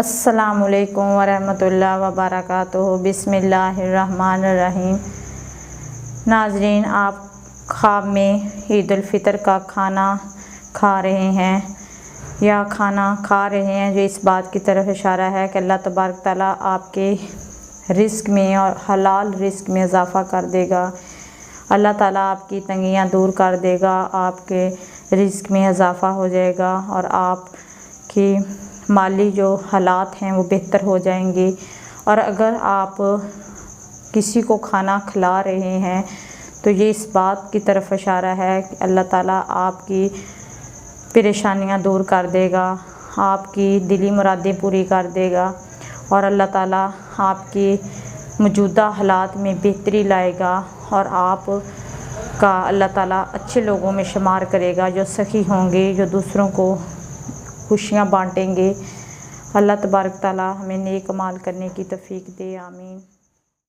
السلام علیکم ورحمۃ اللہ وبرکاتہ۔ بسم اللہ الرحمن الرحیم۔ ناظرین، آپ خواب میں عید الفطر کا کھانا کھا رہے ہیں یا کھانا کھا رہے ہیں، جو اس بات کی طرف اشارہ ہے کہ اللہ تبارک تعالیٰ آپ کے رزق میں اور حلال رزق میں اضافہ کر دے گا۔ اللہ تعالیٰ آپ کی تنگیاں دور کر دے گا، آپ کے رزق میں اضافہ ہو جائے گا اور آپ کی مالی جو حالات ہیں وہ بہتر ہو جائیں گے۔ اور اگر آپ کسی کو کھانا کھلا رہے ہیں تو یہ اس بات کی طرف اشارہ ہے کہ اللہ تعالیٰ آپ کی پریشانیاں دور کر دے گا، آپ کی دلی مرادیں پوری کر دے گا اور اللہ تعالیٰ آپ کی موجودہ حالات میں بہتری لائے گا اور آپ کا اللہ تعالیٰ اچھے لوگوں میں شمار کرے گا، جو سخی ہوں گے، جو دوسروں کو خوشیاں بانٹیں گے۔ اللہ تبارک تعالیٰ ہمیں نیک اعمال کرنے کی توفیق دے، آمین۔